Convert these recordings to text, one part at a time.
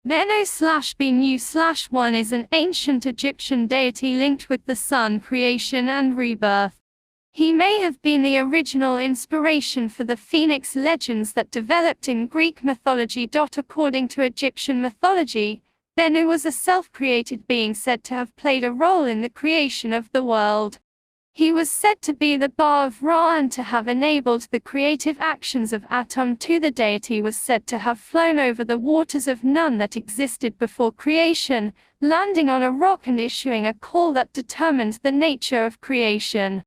Bennu/Bennu/1 is an ancient Egyptian deity linked with the sun, creation and rebirth. He may have been the original inspiration for the phoenix legends that developed in Greek mythology. According to Egyptian mythology, Bennu was a self-created being said to have played a role in the creation of the world. He was said to be the Ba of Ra and to have enabled the creative actions of Atum. The deity was said to have flown over the waters of Nun that existed before creation, landing on a rock and issuing a call that determined the nature of creation.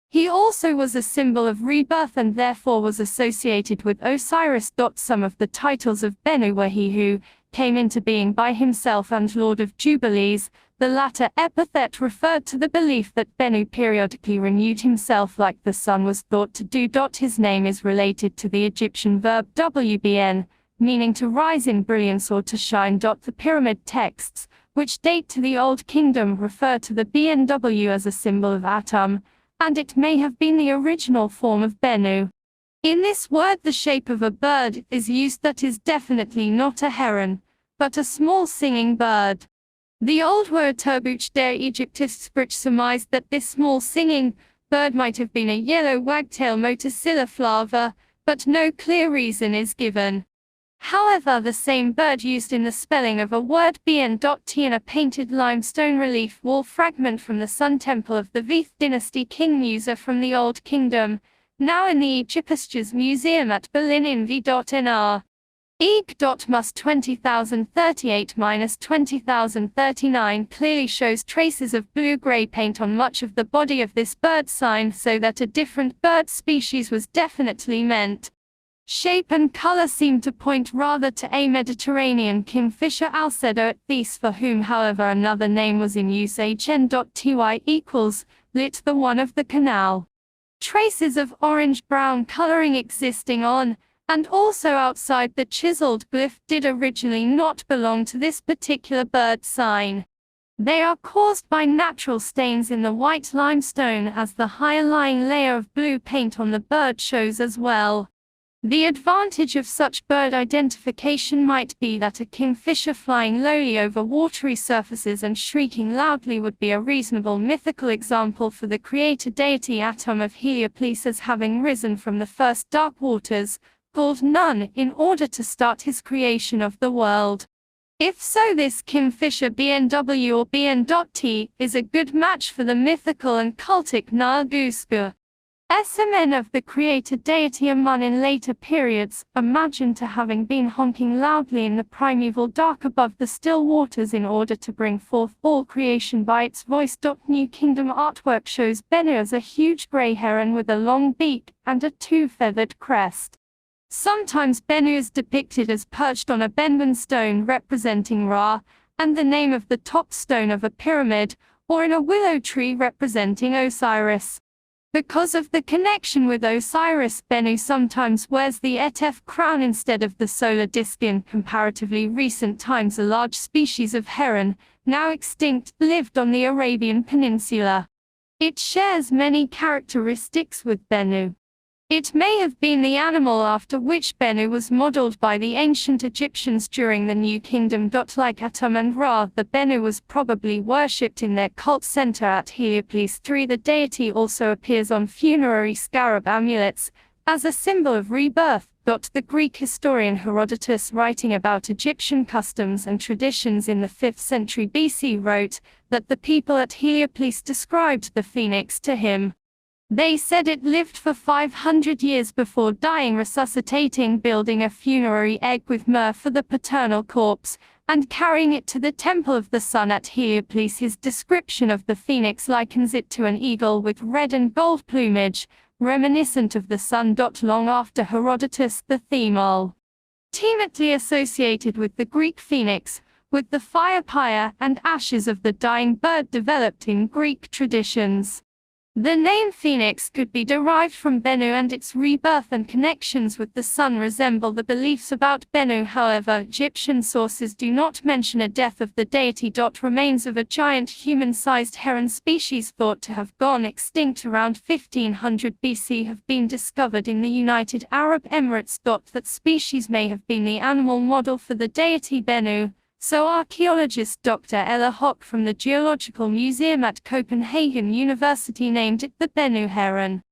He also was a symbol of rebirth and therefore was associated with Osiris. Some of the titles of Bennu were He Who Came into Being by Himself and Lord of Jubilees. The latter epithet referred to the belief that Bennu periodically renewed himself like the sun was thought to do. His name is related to the Egyptian verb wbn, meaning to rise in brilliance or to shine. The pyramid texts, which date to the Old Kingdom, refer to the BNW as a symbol of Atum, and it may have been the original form of Bennu. In this word the shape of a bird is used that is definitely not a heron, but a small singing bird. The old Woaterbuch der Egyptists surmised that this small singing bird might have been a yellow wagtail Motacilla flava, but no clear reason is given. However, the same bird used in the spelling of a word bn.t in a painted limestone relief wall fragment from the Sun Temple of the Vith dynasty King Musa from the Old Kingdom, now in the Egyptology Museum at Berlin in v.nr. Mus 20038-20039 clearly shows traces of blue-gray paint on much of the body of this bird sign, so that a different bird species was definitely meant. Shape and color seem to point rather to a Mediterranean kingfisher Alcedo Athis, for whom however another name was in use. hn.ty equals lit the one of the canal. Traces of orange-brown coloring existing on and also outside the chiseled glyph did originally not belong to this particular bird sign. They are caused by natural stains in the white limestone, as the higher lying layer of blue paint on the bird shows as well. The advantage of such bird identification might be that a kingfisher flying lowly over watery surfaces and shrieking loudly would be a reasonable mythical example for the creator deity Atum of Heliopolis as having risen from the first dark waters, called Nun, in order to start his creation of the world. If so, this kingfisher BNW or BN.T is a good match for the mythical and cultic Nalgusku. SMN of the creator deity Amun in later periods, imagined to having been honking loudly in the primeval dark above the still waters in order to bring forth all creation by its voice. New Kingdom artwork shows Bennu as a huge grey heron with a long beak and a two-feathered crest. Sometimes Bennu is depicted as perched on a Benben stone representing Ra, and the name of the top stone of a pyramid, or in a willow tree representing Osiris. Because of the connection with Osiris, Bennu sometimes wears the Etef crown instead of the solar disk. In comparatively recent times, a large species of heron, now extinct, lived on the Arabian Peninsula. It shares many characteristics with Bennu. It may have been the animal after which Bennu was modeled by the ancient Egyptians during the New Kingdom. Like Atum and Ra, the Bennu was probably worshipped in their cult center at Heliopolis. The deity also appears on funerary scarab amulets, as a symbol of rebirth. The Greek historian Herodotus, writing about Egyptian customs and traditions in the 5th century BC, wrote that the people at Heliopolis described the phoenix to him. They said it lived for 500 years before dying, resuscitating, building a funerary egg with myrrh for the paternal corpse, and carrying it to the Temple of the Sun at Heliopolis. His description of the phoenix likens it to an eagle with red and gold plumage, reminiscent of the sun. Long after Herodotus, the theme ultimately associated with the Greek phoenix, with the fire pyre and ashes of the dying bird, developed in Greek traditions. The name Phoenix could be derived from Bennu, and its rebirth and connections with the sun resemble the beliefs about Bennu. However, Egyptian sources do not mention a death of the deity. Remains of a giant human-sized heron species thought to have gone extinct around 1500 BC have been discovered in the United Arab Emirates. That species may have been the animal model for the deity Bennu, So archaeologist Dr. Ella Hock from the Geological Museum at Copenhagen University named it the Bennu heron.